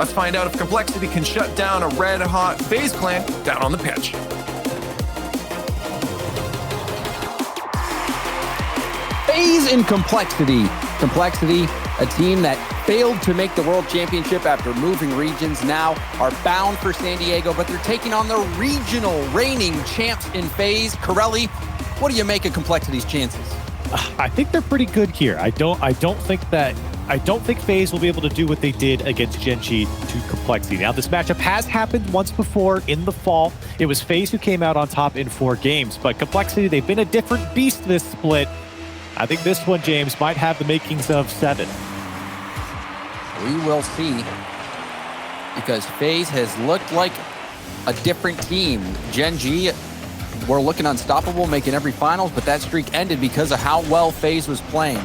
Let's find out if Complexity can shut down a red-hot FaZe clan down on the pitch. FaZe and Complexity. Complexity, a team that failed to make the World Championship after moving regions, now are bound for San Diego, but they're taking on the regional reigning champs in FaZe. Corelli, what do you make of Complexity's chances? I think they're pretty good here. I don't think FaZe will be able to do what they did against Gen G to Complexity. Now, this matchup has happened once before in the fall. It was FaZe who came out on top in 4 games, but Complexity, they've been a different beast this split. I think this one, James, might have the makings of 7. We will see, because FaZe has looked like a different team. Gen G were looking unstoppable, making every finals, but that streak ended because of how well FaZe was playing.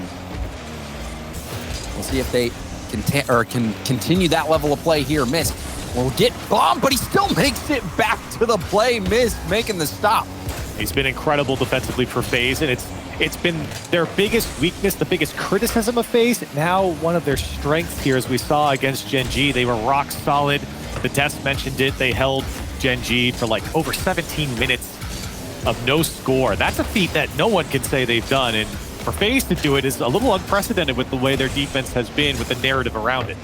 We'll see if they can continue that level of play here. Mist will get bombed, but he still makes it back to the play. Mist making the stop. He's been incredible defensively for FaZe, and it's been their biggest weakness, the biggest criticism of FaZe. Now one of their strengths here, as we saw against Gen G. They were rock solid. The test mentioned it. They held Gen G for like over 17 minutes of no score. That's a feat that no one can say they've done, and for FaZe to do it is a little unprecedented with the way their defense has been, with the narrative around it.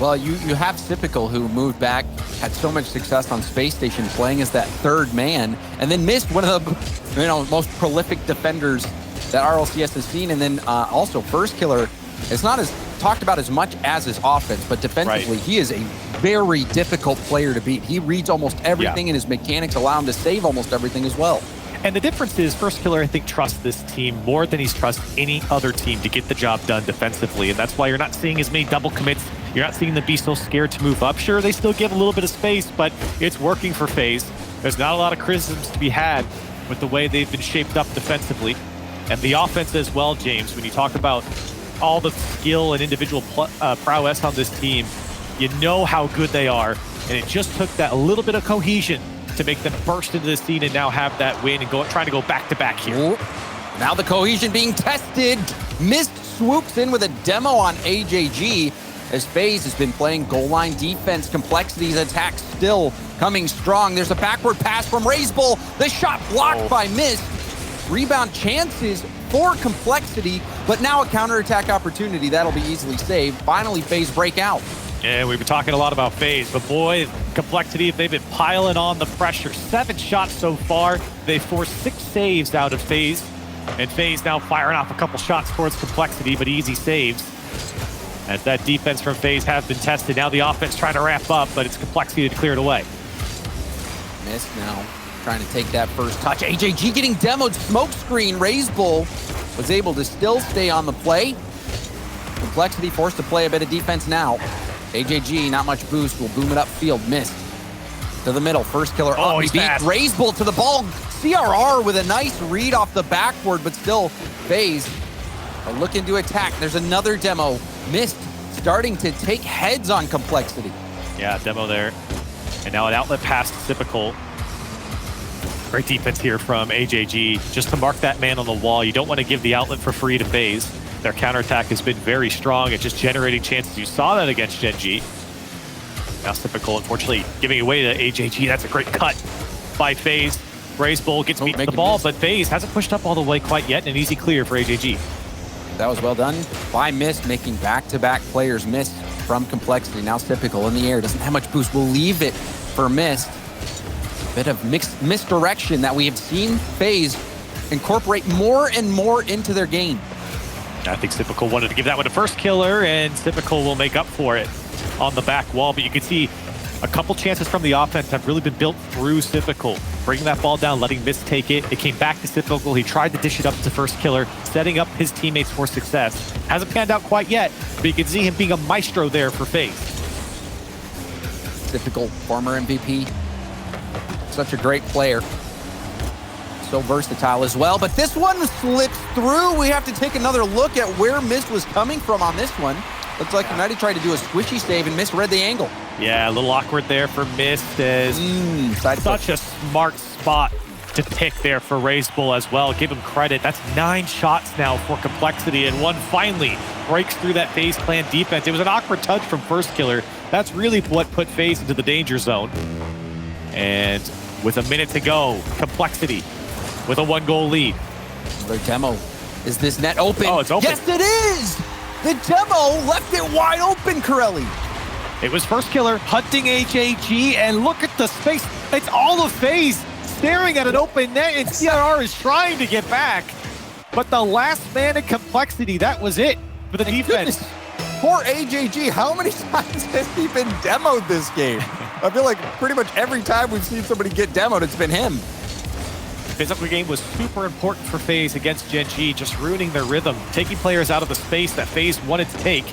Well, you have Typical, who moved back, had so much success on Space Station playing as that 3rd man, and then missed one of the most prolific defenders that RLCS has seen. And then also First Killer is not as talked about as much as his offense, but defensively, he is a very difficult player to beat. He reads almost everything, and his mechanics allow him to save almost everything as well. And the difference is First Killer, I think, trusts this team more than he's trusted any other team to get the job done defensively. And that's why you're not seeing as many double commits. You're not seeing them be so scared to move up. Sure, they still give a little bit of space, but it's working for FaZe. There's not a lot of criticisms to be had with the way they've been shaped up defensively. And the offense as well, James, when you talk about all the skill and individual prowess on this team, you know how good they are. And it just took that little bit of cohesion to make them burst into the scene and now have that win and trying to go back-to-back here. Ooh. Now the cohesion being tested. Mist swoops in with a demo on AJG as FaZe has been playing goal line defense. Complexity's attack still coming strong. There's a backward pass from Razebull. The shot blocked by Mist. Rebound chances for Complexity, but now a counterattack opportunity that'll be easily saved. Finally, FaZe break out. Yeah, we've been talking a lot about FaZe, but boy, Complexity, they've been piling on the pressure. 7 shots so far. They forced 6 saves out of FaZe, and FaZe now firing off a couple shots towards Complexity, but easy saves. As that defense from FaZe has been tested, now the offense trying to wrap up, but it's Complexity to clear it away. Mist now trying to take that first touch. AJG getting demoed, smoke screen. Razebull was able to still stay on the play. Complexity forced to play a bit of defense now. AJG, not much boost, will boom it upfield. Mist to the middle. First Killer up. He beat Razebull to the ball. CRR with a nice read off the backboard, but still FaZe are looking to attack. There's another demo. Mist starting to take heads on Complexity. Yeah, demo there. And now an outlet pass to Typical. Great defense here from AJG, just to mark that man on the wall. You don't want to give the outlet for free to FaZe. Their counterattack has been very strong at just generating chances. You saw that against Gen G. Now Typical, unfortunately, giving away to AJG. That's a great cut by FaZe. Razebull gets beat to the ball, but FaZe hasn't pushed up all the way quite yet. An easy clear for AJG. That was well done by Mist, making back-to-back players miss from Complexity. Now Typical in the air, doesn't have much boost. We'll leave it for Mist. Bit of mixed misdirection that we have seen FaZe incorporate more and more into their game. I think Typical wanted to give that one to First Killer, and Typical will make up for it on the back wall. But you can see a couple chances from the offense have really been built through Typical. Bringing that ball down, letting Mist take it. It came back to Typical. He tried to dish it up to First Killer, setting up his teammates for success. Hasn't panned out quite yet, but you can see him being a maestro there for FaZe. Typical, former MVP. Such a great player. So versatile as well, but this one slips through. We have to take another look at where Mist was coming from on this one. Looks like United tried to do a squishy save and Mist read the angle. Yeah, a little awkward there for Mist as such a smart spot to pick there for RazeBull as well. Give him credit. That's 9 shots now for Complexity, and one finally breaks through that FaZe Clan defense. It was an awkward touch from First Killer. That's really what put FaZe into the danger zone. And with a minute to go, Complexity with a 1-goal lead. Their demo. Is this net open? Oh, it's open. Yes, it is! The demo left it wide open, Corelli. It was First Killer hunting HAG, and look at the space. It's all of FaZe staring at an open net, and CRR is trying to get back. But the last man in Complexity, that was it for the defense. Goodness. Poor AJG, how many times has he been demoed this game? I feel like pretty much every time we've seen somebody get demoed, it's been him. Physical game was super important for FaZe against Gen G, just ruining their rhythm, taking players out of the space that FaZe wanted to take.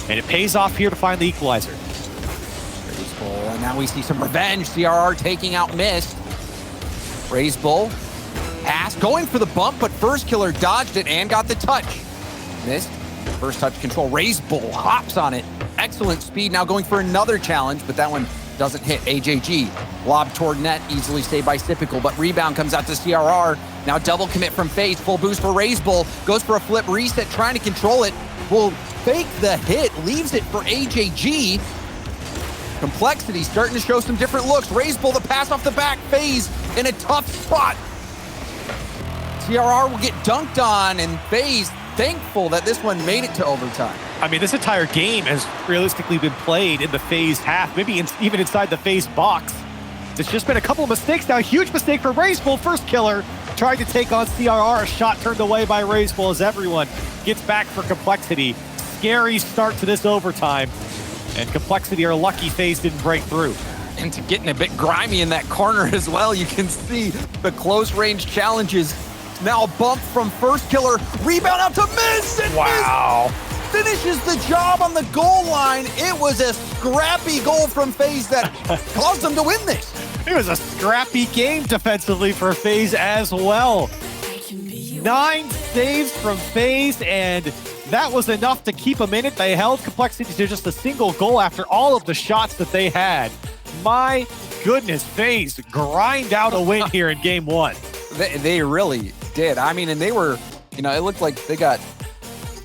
And it pays off here to find the equalizer. RazeBull, and now we see some revenge. CRR taking out Mist. RazeBull, pass, going for the bump, but First Killer dodged it and got the touch. Mist, first touch control. RazeBull hops on it. Excellent speed, now going for another challenge, but that one doesn't hit AJG. Lob toward net, easily saved by Typical, but rebound comes out to CRR. Now double commit from FaZe, full boost for RazeBull. Goes for a flip reset, trying to control it. Will fake the hit, leaves it for AJG. Complexity starting to show some different looks. RazeBull, the pass off the back. FaZe in a tough spot. CRR will get dunked on, and FaZe thankful that this one made it to overtime. I mean, this entire game has realistically been played in the FaZe half, maybe even inside the FaZe box. It's just been a couple of mistakes now. Huge mistake for RazeBull. First Killer tried to take on CRR. A shot turned away by RazeBull as everyone gets back for Complexity. Scary start to this overtime. And Complexity are lucky FaZe didn't break through. And to getting a bit grimy in that corner as well. You can see the close range challenges. Now a bump from First Killer. Rebound out to Mist. And Wow. Mist finishes the job on the goal line. It was a scrappy goal from FaZe that caused them to win this. It was a scrappy game defensively for FaZe as well. 9 saves from FaZe, and that was enough to keep them in it. They held Complexity to just a single goal after all of the shots that they had. My goodness, FaZe grind out a win here in game 1. They really did. I mean, and they were, you know, it looked like they got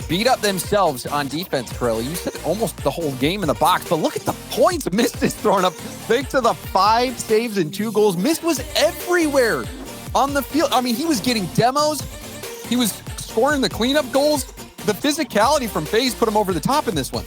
beat up themselves on defense, Corelli. You said almost the whole game in the box, but look at the points Mist is throwing up. Thanks to the 5 saves and 2 goals. Mist was everywhere on the field. I mean, he was getting demos. He was scoring the cleanup goals. The physicality from FaZe put him over the top in this one.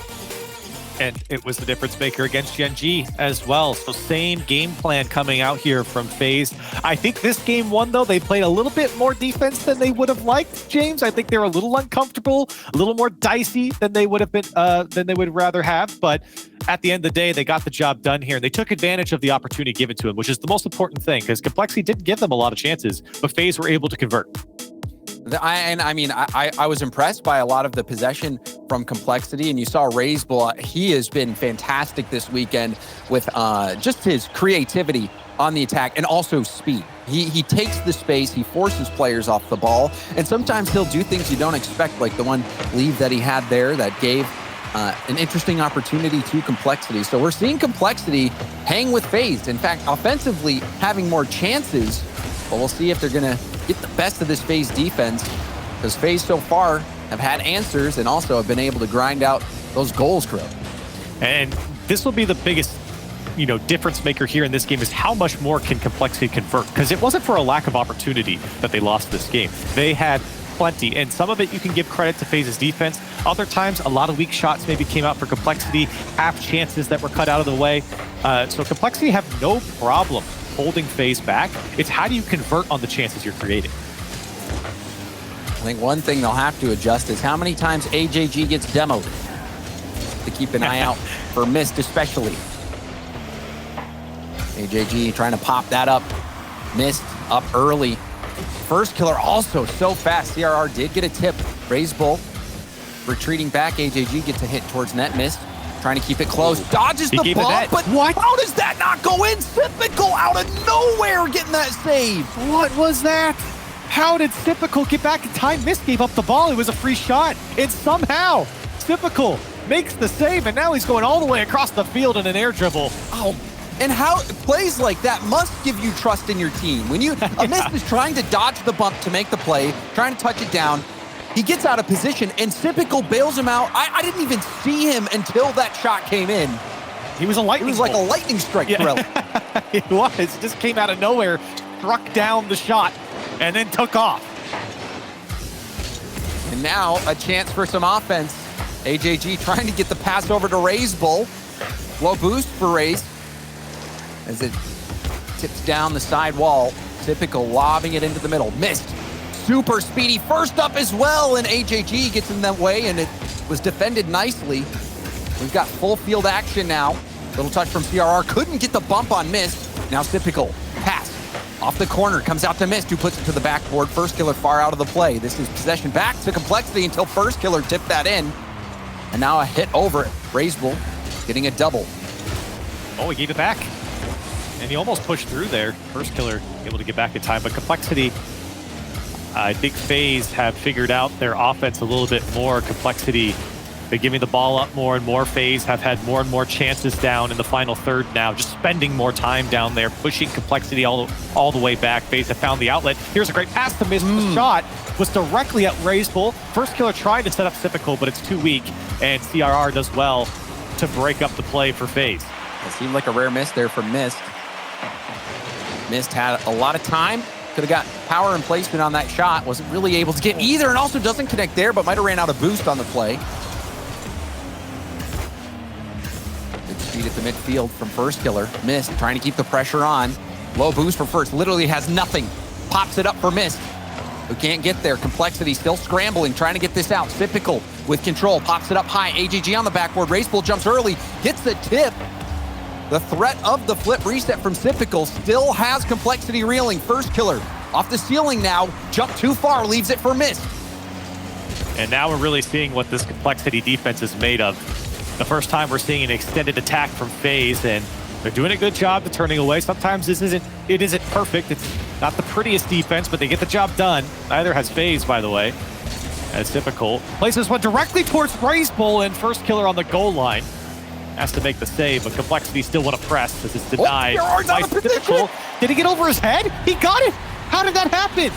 And it was the difference maker against Gen G as well. So same game plan coming out here from FaZe. I think this game 1, though, they played a little bit more defense than they would have liked, James. I think they were a little uncomfortable, a little more dicey than they would have been, than they would rather have. But at the end of the day, they got the job done here. And they took advantage of the opportunity given to them, which is the most important thing, because Complexity didn't give them a lot of chances, but FaZe were able to convert. I was impressed by a lot of the possession from Complexity, and you saw RazeBull. He has been fantastic this weekend with just his creativity on the attack and also speed. He takes the space, he forces players off the ball, and sometimes he'll do things you don't expect, like the one lead that he had there that gave an interesting opportunity to Complexity. So we're seeing Complexity hang with FaZe. In fact, offensively having more chances, but we'll see if they're going to get the best of this FaZe defense, because FaZe so far have had answers and also have been able to grind out those goals, Crow. And this will be the biggest, difference maker here in this game, is how much more can Complexity convert, because it wasn't for a lack of opportunity that they lost this game. They had plenty, and some of it you can give credit to FaZe's defense. Other times, a lot of weak shots maybe came out for Complexity, half chances that were cut out of the way. So Complexity have no problem holding FaZe back. It's how do you convert on the chances you're creating. I think one thing they'll have to adjust is how many times AJG gets demoed, to keep an eye out for Mist especially. AJG trying to pop that up. Mist up early. First Killer also so fast. CRR did get a tip. RazeBull retreating back. AJG gets a hit towards net. Mist trying to keep it close. Dodges the bump, but what? How does that not go in? Typical out of nowhere getting that save. What was that? How did Typical get back in time? Mist gave up the ball. It was a free shot. And somehow Typical makes the save, and now he's going all the way across the field in an air dribble. Oh, And how plays like that must give you trust in your team. When a Mist is trying to dodge the bump to make the play, trying to touch it down, he gets out of position, and Typical bails him out. I didn't even see him until that shot came in. He was a lightning. It was like a lightning strike, Corelli. It was. It just came out of nowhere, struck down the shot, and then took off. And now a chance for some offense. AJG trying to get the pass over to Raze Bull. Low boost for Raze as it tips down the side wall. Typical lobbing it into the middle. Missed. Super speedy first up as well, and AJG gets in that way, and it was defended nicely. We've got full field action now. Little touch from CRR. Couldn't get the bump on Mist. Now Typical. Pass. Off the corner. Comes out to Mist, who puts it to the backboard. First Killer far out of the play. This is possession back to Complexity until First Killer tipped that in. And now a hit over it. Razebull getting a double. Oh, he gave it back. And he almost pushed through there. First Killer able to get back in time. But Complexity, I think FaZe have figured out their offense a little bit more. Complexity, they're giving the ball up more and more. FaZe have had more and more chances down in the final third now, just spending more time down there, pushing Complexity all the way back. FaZe have found the outlet. Here's a great pass to Mist. The shot was directly at Razebull. First Killer tried to set up Typical, but it's too weak, and CRR does well to break up the play for FaZe. It seemed like a rare miss there from Mist. Mist had a lot of time. Could have got power and placement on that shot. Wasn't really able to get either, and also doesn't connect there, but might have ran out of boost on the play. Good speed at the midfield from First Killer. Mist trying to keep the pressure on. Low boost for First. Literally has nothing. Pops it up for Mist, who can't get there. Complexity still scrambling, trying to get this out. Typical with control. Pops it up high. AJG on the backboard. Razebull jumps early. Gets the tip. The threat of the flip reset from Typical still has Complexity reeling. First Killer off the ceiling now. Jump too far, leaves it for Mist. And now we're really seeing what this Complexity defense is made of. The first time we're seeing an extended attack from FaZe, and they're doing a good job of turning away. Sometimes it isn't perfect. It's not the prettiest defense, but they get the job done. Neither has FaZe, by the way. As Typical places one directly towards Razebull, and First Killer on the goal line. Has to make the save, but Complexity still want to press as it's denied by Typical. Did he get over his head? He got it! How did that happen?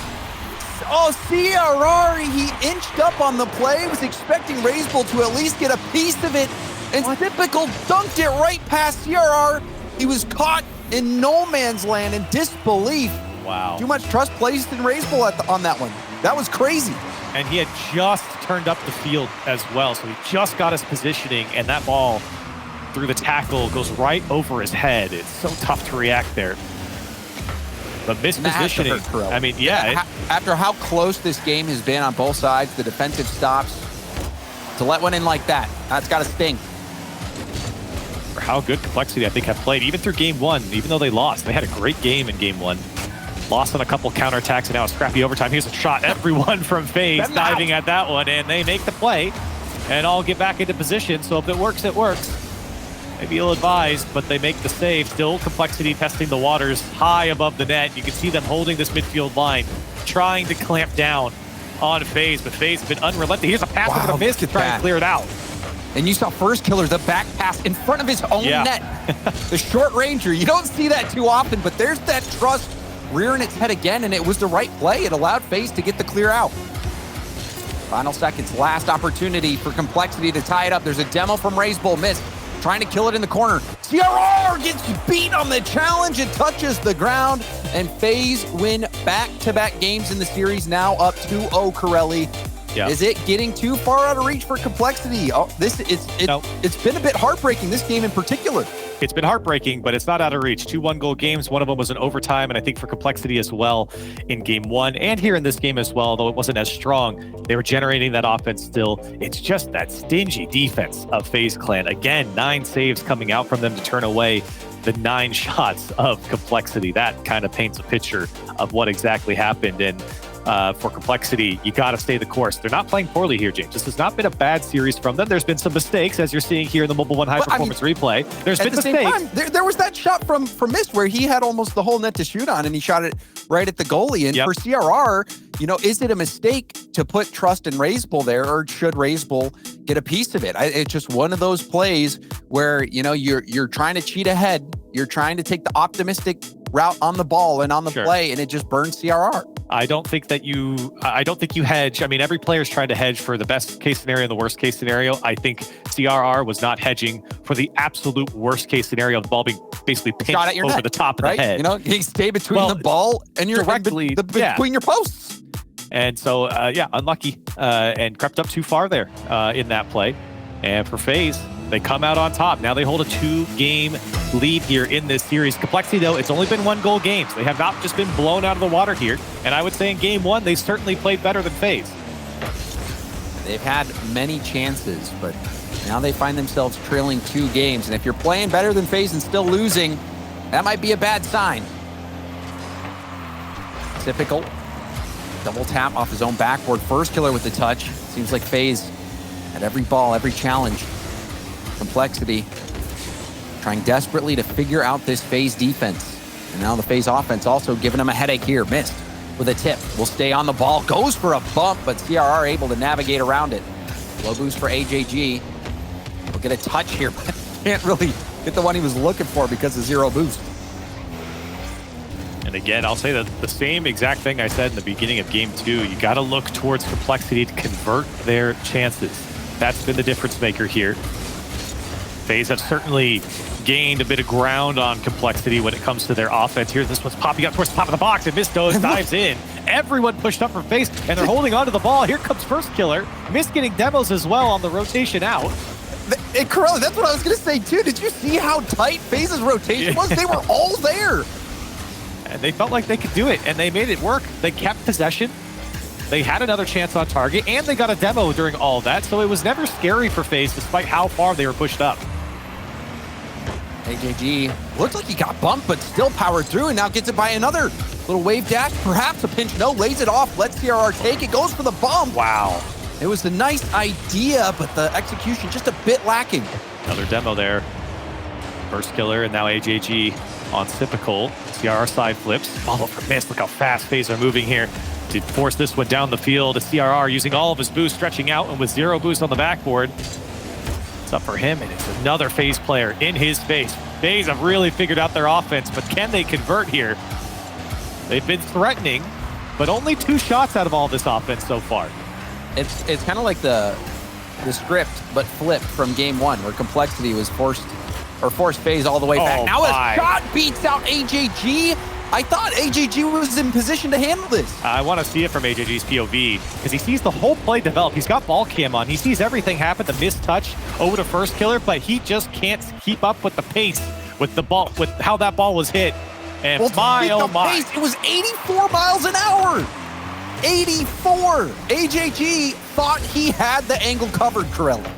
Oh, CRR, he inched up on the play, was expecting Razebull to at least get a piece of it, and Typical dunked it right past CRR. He was caught in no man's land in disbelief. Wow. Too much trust placed in Razebull on that one. That was crazy. And he had just turned up the field as well, so he just got his positioning, and that ball through the tackle goes right over his head. It's so tough to react there. But mispositioning, I mean, yeah. After how close this game has been on both sides, the defensive stops, to let one in like that, that's got to sting. For how good Complexity, I think, have played, even through game one, even though they lost. They had a great game in game one. Lost on a couple counterattacks, and now a scrappy overtime. Here's a shot, everyone from FaZe diving at that one, and they make the play, and all get back into position. So if it works, it works. Maybe ill-advised, but they make the save. Still Complexity testing the waters high above the net. You can see them holding this midfield line, trying to clamp down on FaZe, but FaZe has been unrelenting. Here's a pass over the Mist to try and clear it out. And you saw First Killer, the back pass in front of his own net. The short ranger, you don't see that too often, but there's that trust rearing its head again, and it was the right play. It allowed FaZe to get the clear out. Final seconds, last opportunity for Complexity to tie it up. There's a demo from Razebull. Mist trying to kill it in the corner. CRR gets beat on the challenge. It touches the ground, and FaZe win back-to-back games in the series, now up 2-0, Corelli. Yeah. Is it getting too far out of reach for Complexity? Oh, it's been a bit heartbreaking, this game in particular. It's been heartbreaking, but it's not out of reach. 2 one-goal games. One of them was an overtime, and I think for Complexity as well in game one, and here in this game as well, though it wasn't as strong. They were generating that offense still. It's just that stingy defense of FaZe Clan. Again, 9 saves coming out from them to turn away the 9 shots of Complexity. That kind of paints a picture of what exactly happened. And for Complexity, you got to stay the course. They're not playing poorly here, James. This has not been a bad series from them. There's been some mistakes, as you're seeing here in the Mobile One High Performance replay. There's been mistakes. There was that shot from Mist where he had almost the whole net to shoot on, and he shot it right at the goalie. And for CRR, you know, is it a mistake to put trust in Razebull there, or should Razebull get a piece of it? It's just one of those plays where, you know, you're trying to cheat ahead. You're trying to take the optimistic route on the ball and on the Sure. play, and it just burns CRR. I don't think you hedge. I mean, every player's tried to hedge for the best case scenario and the worst case scenario. I think CRR was not hedging for the absolute worst case scenario of the ball being basically pinched Shot at your over net, the top of right? the head. You know, you stay between the ball and your directly between your posts. And so, unlucky and crept up too far there in that play. And for FaZe, they come out on top. Now they hold a 2-game lead here in this series. Complexity, though, it's only been 1-goal games. They have not just been blown out of the water here. And I would say in game 1, they certainly played better than FaZe. They've had many chances, but now they find themselves trailing 2 games. And if you're playing better than FaZe and still losing, that might be a bad sign. Typical. Double tap off his own backboard. First killer with the touch. Seems like FaZe at every ball, every challenge. Complexity trying desperately to figure out this FaZe defense. And now the FaZe offense also giving him a headache here. Missed with a tip. Will stay on the ball. Goes for a bump, but CRR able to navigate around it. Low boost for AJG. Will get a touch here, but can't really get the one he was looking for because of 0 boost. And again, I'll say that the same exact thing I said in the beginning of game 2. You got to look towards Complexity to convert their chances. That's been the difference maker here. FaZe have certainly gained a bit of ground on Complexity when it comes to their offense here. This one's popping up towards the top of the box, and Misto dives in. Everyone pushed up for FaZe, and they're holding onto the ball. Here comes first killer. Miss getting demos as well on the rotation out. And Corella, that's what I was going to say too. Did you see how tight FaZe's rotation was? They were all there. And they felt like they could do it, and they made it work. They kept possession. They had another chance on target, and they got a demo during all of that, so it was never scary for FaZe despite how far they were pushed up. AJG looked like he got bumped, but still powered through, and now gets it by another little wave dash, perhaps a pinch. No, lays it off, lets CRR take it, goes for the bump. Wow. It was a nice idea, but the execution just a bit lacking. Another demo there. First killer, and now AJG on Typical. CRR side flips. Follow for miss. Look how fast FaZe are moving here to force this one down the field. CRR using all of his boost, stretching out, and with 0 boost on the backboard. It's up for him, and it's another FaZe player in his face. FaZe have really figured out their offense, but can they convert here? They've been threatening, but only 2 shots out of all this offense so far. It's kind of like the script, but flipped from game 1, where Complexity was forced FaZe all the way back. Now a shot beats out AJG. I thought AJG was in position to handle this. I want to see it from AJG's POV because he sees the whole play develop. He's got ball cam on. He sees everything happen, the missed touch over to first killer, but he just can't keep up with the pace, with the ball, with how that ball was hit. And well, oh my. Pace, it was 84 miles an hour. 84. AJG thought he had the angle covered, Corella.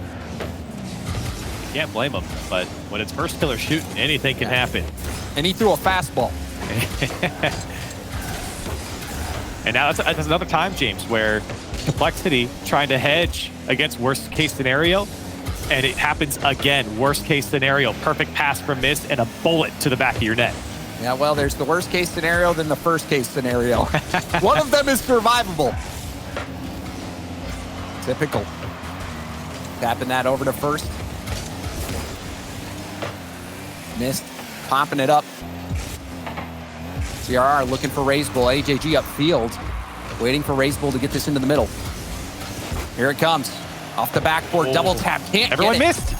Can't blame him, but when it's first killer shooting, anything can happen. And he threw a fastball. And now that's another time, James, where Complexity trying to hedge against worst case scenario, and it happens again. Worst case scenario, perfect pass from Miss and a bullet to the back of your net. Yeah, well, there's the worst case scenario, then the first case scenario. One of them is survivable. Typical. Tapping that over to first. Missed, popping it up. CRR looking for Raise Bull. AJG upfield, waiting for Raise Bull to get this into the middle. Here it comes. Off the backboard, double tap. Can't Everyone get it. missed.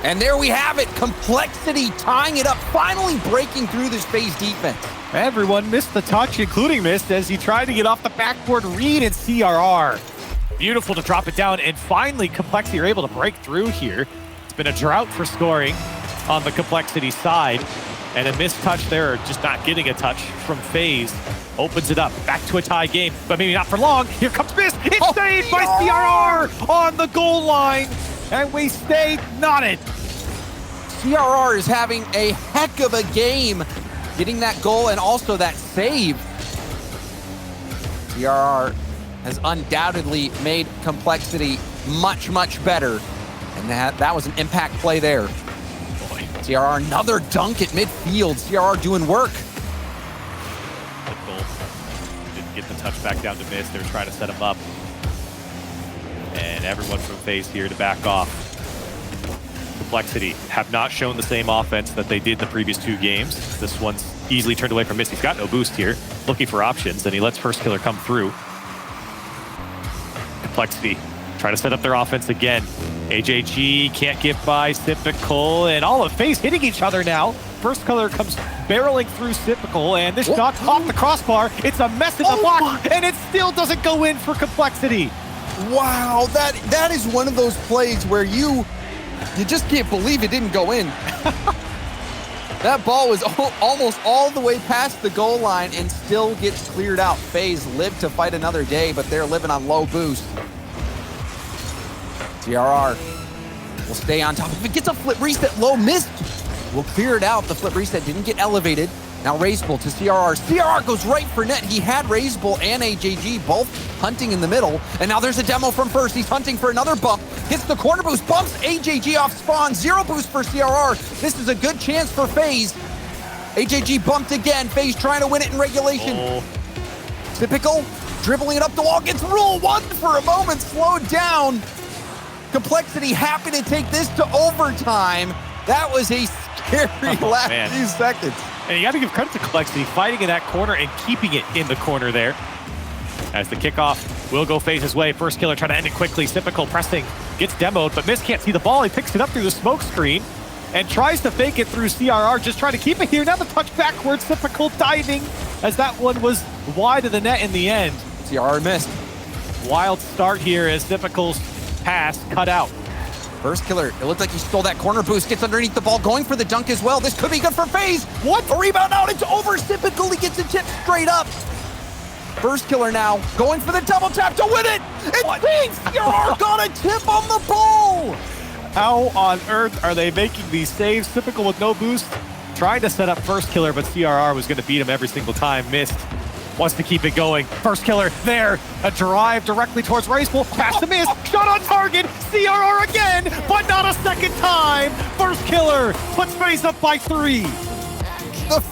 And there we have it. Complexity tying it up, finally breaking through this FaZe defense. Everyone missed the touch, including Mist, as he tried to get off the backboard read and CRR. Beautiful to drop it down, and finally Complexity are able to break through here. It's been a drought for scoring on the Complexity side, and a missed touch there, or just not getting a touch from FaZe, opens it up. Back to a tie game, but maybe not for long. Here comes Mist. It's saved by CRR on the goal line, and we stay knotted. CRR is having a heck of a game, getting that goal and also that save. CRR has undoubtedly made Complexity much, much better, and that was an impact play there. CRR, another dunk at midfield. CRR doing work. Good goal. Didn't get the touch back down to Miss. They were trying to set him up. And everyone from FaZe here to back off. Complexity have not shown the same offense that they did the previous 2 games. This one's easily turned away from Mist. He's got no boost here, looking for options, and he lets First Killer come through. Complexity try to set up their offense again. AJG can't get by Typical, and all of FaZe hitting each other now. First Killer comes barreling through Typical, and this shot off the crossbar. It's a mess in the block, and it still doesn't go in for Complexity. Wow, that is one of those plays where you just can't believe it didn't go in. That ball was almost all the way past the goal line and still gets cleared out. FaZe live to fight another day, but they're living on low boost. CRR will stay on top. If it gets a flip reset, low Mist will clear it out. The flip reset didn't get elevated. Now Razebull to CRR. CRR goes right for net. He had Razebull and AJG both hunting in the middle. And now there's a demo from First. He's hunting for another bump. Hits the corner boost, bumps AJG off spawn. 0 boost for CRR. This is a good chance for FaZe. AJG bumped again. FaZe trying to win it in regulation. Typical, dribbling it up the wall, gets rule 1 for a moment, slowed down. Complexity happy to take this to overtime. That was a scary last few seconds. And you got to give credit to Complexity fighting in that corner and keeping it in the corner there. As the kickoff will go FaZe's way. First Killer trying to end it quickly. Typical pressing, gets demoed, but Mist can't see the ball. He picks it up through the smoke screen and tries to fake it through CRR, just trying to keep it here. Now the touch backwards, Typical diving, as that one was wide of the net in the end. CRR missed. Wild start here as Typical's pass cut out. First Killer, it looked like he stole that corner boost, gets underneath the ball, going for the dunk as well. This could be good for FaZe. What? A rebound out, it's over. Typical, he gets a tip straight up. First Killer now, going for the double tap to win it. It's FaZe. CRR got a tip on the ball. How on earth are they making these saves? Typical with no boost, trying to set up First Killer, but CRR was going to beat him every single time. Missed. Wants to keep it going. First Killer there. A drive directly towards Razebull. Pass to Mist. Shot on target. CRR again, but not a second time. First Killer puts FaZe up by 3. The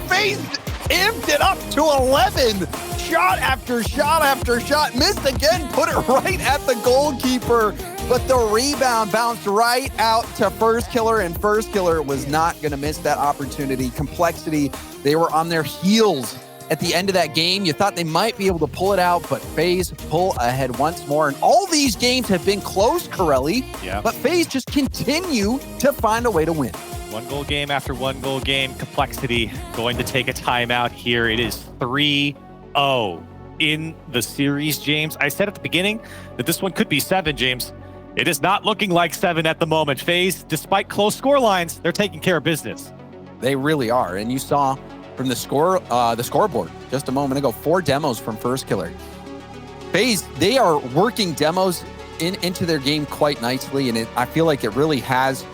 FaZe amped it up to 11. Shot after shot after shot. Missed again. Put it right at the goalkeeper. But the rebound bounced right out to First Killer, and First Killer was not going to miss that opportunity. Complexity, they were on their heels at the end of that game. You thought they might be able to pull it out, but FaZe pull ahead once more. And all these games have been close, Corelli, but FaZe just continue to find a way to win. 1 goal game after 1 goal game. Complexity going to take a timeout here. It is 3-0 in the series, James. I said at the beginning that this one could be 7, James. It is not looking like 7 at the moment. FaZe, despite close score lines, they're taking care of business. They really are. And you saw from the scoreboard just a moment ago, 4 demos from First Killer. FaZe, they are working demos into their game quite nicely, and I feel like it really has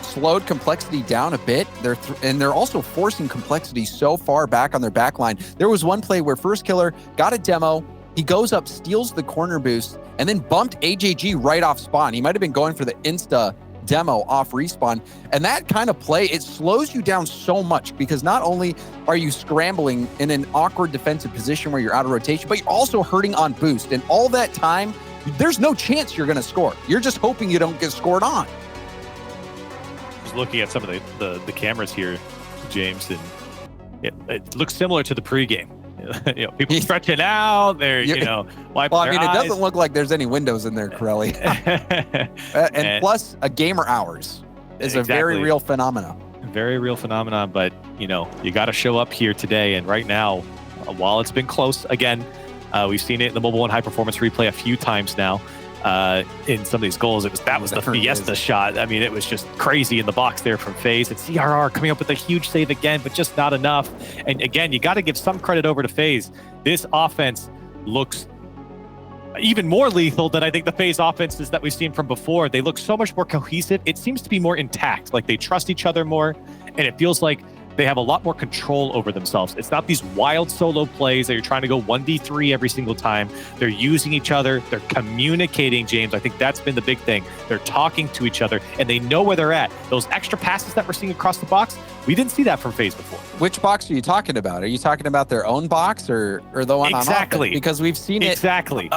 slowed Complexity down a bit. They're also forcing Complexity so far back on their back line. There was one play where First Killer got a demo, he goes up, steals the corner boost, and then bumped AJG right off spawn. He might have been going for the insta demo off respawn, and that kind of play, it slows you down so much, because not only are you scrambling in an awkward defensive position where you're out of rotation, but you're also hurting on boost, and all that time there's no chance you're going to score. You're just hoping you don't get scored on. Just looking at some of the cameras here, James, and it looks similar to the pregame. You know, people stretching out, they're, wiping their eyes. It doesn't look like there's any windows in there, Corelli. and plus, a gamer hours is a very real phenomenon. Very real phenomenon, but, you got to show up here today. And right now, while it's been close, again, we've seen it in the Mobile One High Performance replay a few times now. In some of these goals, that was the Fiesta shot. I mean, it was just crazy in the box there from FaZe. And CRR coming up with a huge save again, but just not enough. And again, you got to give some credit over to FaZe. This offense looks even more lethal than I think the FaZe offenses that we've seen from before. They look so much more cohesive. It seems to be more intact. Like they trust each other more, and it feels like they have a lot more control over themselves. It's not these wild solo plays that you're trying to go 1v3 every single time. They're using each other. They're communicating, James. I think that's been the big thing. They're talking to each other, and they know where they're at. Those extra passes that we're seeing across the box, we didn't see that from FaZe before. Which box are you talking about? Are you talking about their own box or the one on offense? Because we've seen it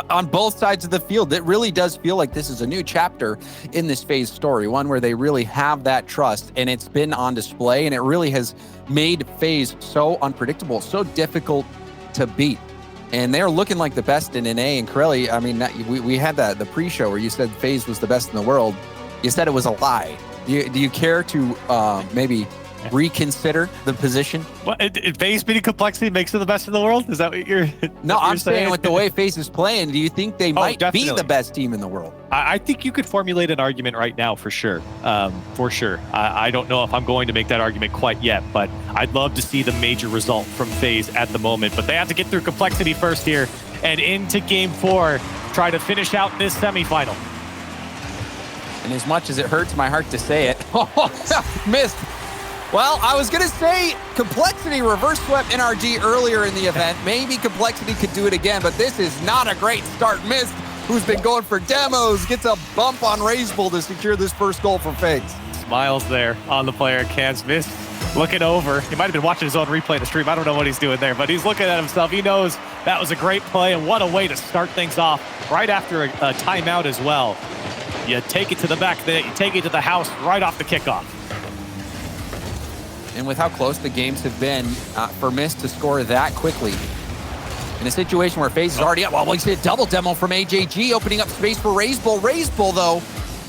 on both sides of the field. It really does feel like this is a new chapter in this FaZe story, one where they really have that trust, and it's been on display, and it really has made FaZe so unpredictable, so difficult to beat. And they're looking like the best in NA. And Corelli, I mean, we had the pre-show where you said FaZe was the best in the world. You said it was a lie. Do you care to maybe reconsider the position? What, FaZe beating Complexity makes them the best in the world? Is that what you're No, I'm saying with the way FaZe is playing, do you think they might be the best team in the world? I think you could formulate an argument right now for sure. I don't know if I'm going to make that argument quite yet, but I'd love to see the major result from FaZe at the moment. But they have to get through Complexity first here and into Game 4, try to finish out this semifinal. And as much as it hurts my heart to say it, missed. Well, I was going to say Complexity reverse swept NRG earlier in the event. Maybe Complexity could do it again, but this is not a great start. Missed, who's been going for demos, gets a bump on Razebull to secure this first goal for FaZe. Smiles there on the player. Cans Mist looking over. He might have been watching his own replay in the stream. I don't know what he's doing there, but he's looking at himself. He knows that was a great play, and what a way to start things off right after a timeout as well. You take it to the back of the net, you take it to the house right off the kickoff. And with how close the games have been, for Mist to score that quickly in a situation where FaZe is already up. Well, we see a double demo from AJG, opening up space for Razebull. Razebull, though,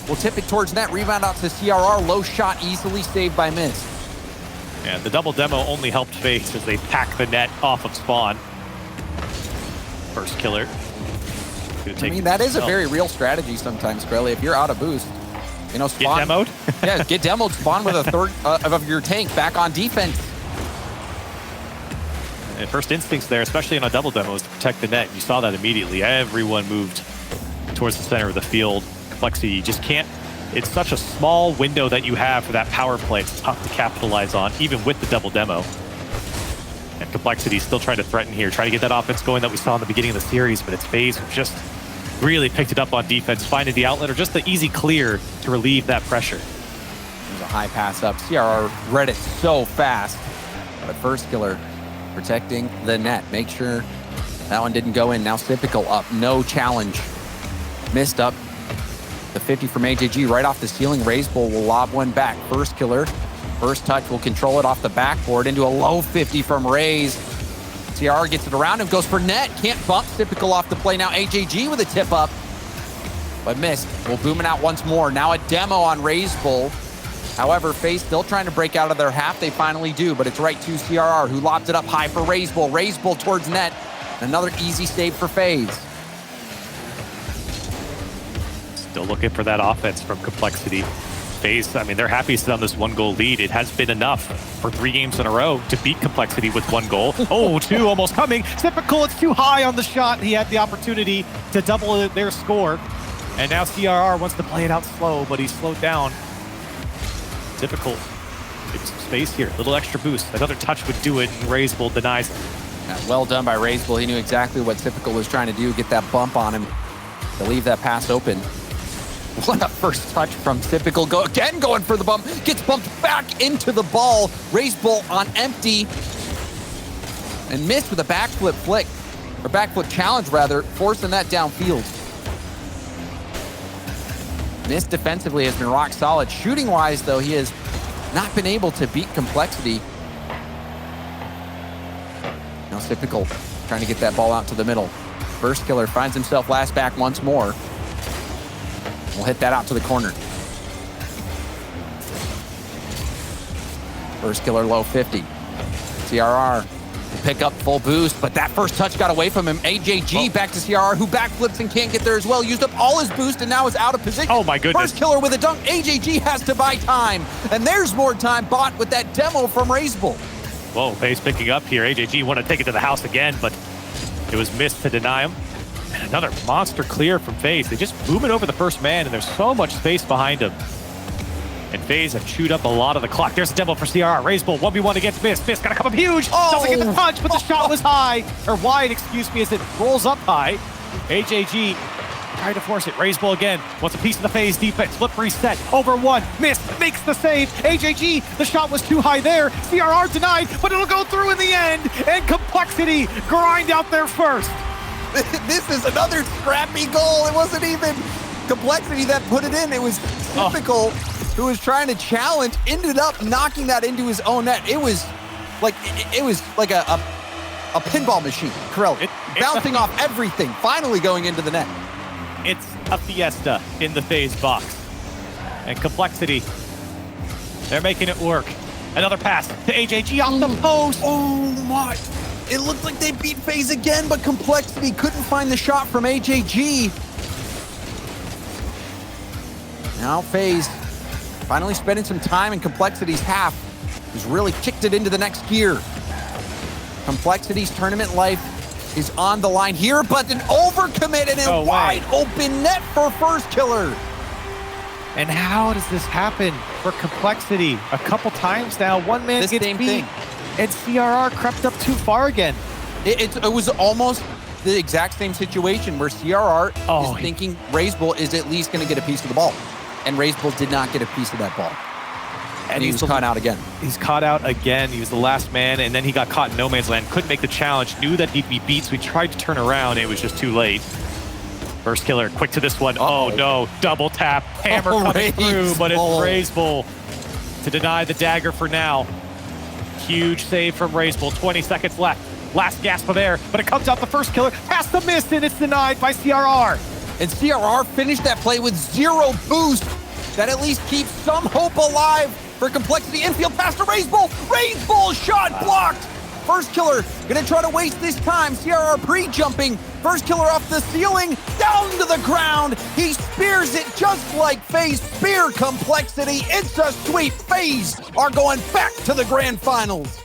will tip it towards net, rebound out to CRR. Low shot, easily saved by Mist. And the double demo only helped FaZe as they pack the net off of spawn. First killer. I mean, that is a very real strategy sometimes, Corelli. If you're out of boost, you know, spawn. Get demoed? Yeah, get demoed, spawn with a third of your tank back on defense. And first instincts there, especially on a double demo, is to protect the net. You saw that immediately. Everyone moved towards the center of the field. Complexity, you just can't. It's such a small window that you have for that power play. It's tough to capitalize on, even with the double demo. And Complexity still trying to threaten here, trying to get that offense going that we saw in the beginning of the series, but it's FaZe who just really picked it up on defense, finding the outlet or just the easy clear to relieve that pressure. There's a high pass up. CRR read it so fast. But first killer protecting the net. Make sure that one didn't go in. Now Typical up, no challenge. Missed up. The 50 from AJG right off the ceiling. Razebull will lob one back. First killer, first touch will control it off the backboard into a low 50 from Raze. CR gets it around him, goes for net. Can't bump. Typical off the play. Now AJG with a tip up, but missed. Will boom it out once more. Now a demo on Razebull. However, FaZe still trying to break out of their half. They finally do, but it's right to CRR, who lobs it up high for Razebull. Razebull towards net. Another easy save for FaZe. Still looking for that offense from Complexity. FaZe, I mean, they're happy to sit on this 1-goal lead. It has been enough for 3 games in a row to beat Complexity with 1 goal. Oh, 2 almost coming. Typical, it's too high on the shot. He had the opportunity to double their score. And now CRR wants to play it out slow, but he's slowed down. Typical. Maybe some space here. A little extra boost. Another touch would do it, and Razebull denies. Yeah, well done by Razebull. He knew exactly what Typical was trying to do, get that bump on him to leave that pass open. What a first touch from Typical. Go again, going for the bump. Gets bumped back into the ball. Razebull on empty. And missed with a backflip flick. Or backflip challenge, rather. Forcing that downfield. Missed defensively has been rock solid. Shooting-wise, though, he has not been able to beat Complexity. Now Typical trying to get that ball out to the middle. First killer finds himself last back once more. We'll hit that out to the corner. First killer low 50. CRR will pick up full boost, but that first touch got away from him. AJG back to CRR, who backflips and can't get there as well. Used up all his boost and now is out of position. Oh my goodness. First killer with a dunk. AJG has to buy time. And there's more time bought with that demo from Razebull. Whoa, FaZe picking up here. AJG want to take it to the house again, but it was missed to deny him. And another monster clear from FaZe. They just boom it over the first man, and there's so much space behind him. And FaZe have chewed up a lot of the clock. There's a demo for CRR. RazeBull 1v1 against Mist. Mist gotta come up huge. Doesn't get the punch, but the shot was high. Or wide, excuse me, as it rolls up high. AJG trying to force it. RazeBull again wants a piece of the FaZe defense. Flip reset. Over one. Mist makes the save. AJG, the shot was too high there. CRR denied, but it'll go through in the end. And Complexity grind out there first. This is another scrappy goal. It wasn't even Complexity that put it in. It was Typical, who was trying to challenge, ended up knocking that into his own net. It was like a pinball machine. Correll, bouncing off everything, finally going into the net. It's a fiesta in the FaZe box. And Complexity, they're making it work. Another pass to AJG off the post. Oh my. It looked like they beat FaZe again, but Complexity couldn't find the shot from AJG. Now FaZe finally spending some time in Complexity's half. He's really kicked it into the next gear. Complexity's tournament life is on the line here, but an overcommit and a wide open net for First Killer. And how does this happen for Complexity? A couple times now, one man gets beat, and CRR crept up too far again. It was almost the exact same situation where CRR is thinking RazeBull is at least going to get a piece of the ball. And RazeBull did not get a piece of that ball. And he was caught out again. He's caught out again. He was the last man, and then he got caught in no man's land. Couldn't make the challenge. Knew that he'd be beat, so he tried to turn around. It was just too late. First Killer, quick to this one. Oh no, double tap. Hammer coming through, but it's RazeBull to deny the dagger for now. Huge save from RazeBull. 20 seconds left. Last gasp of air, but it comes out the First Killer. Past the Mist, and it's denied by CRR. And CRR finished that play with 0 boost. That at least keeps some hope alive for Complexity. Infield pass to RazeBull. RazeBull shot blocked. First Killer gonna try to waste this time. CRR pre-jumping. First Killer off the ceiling, down to the ground. He spears it just like FaZe spear Complexity. It's a sweep. FaZe are going back to the grand finals.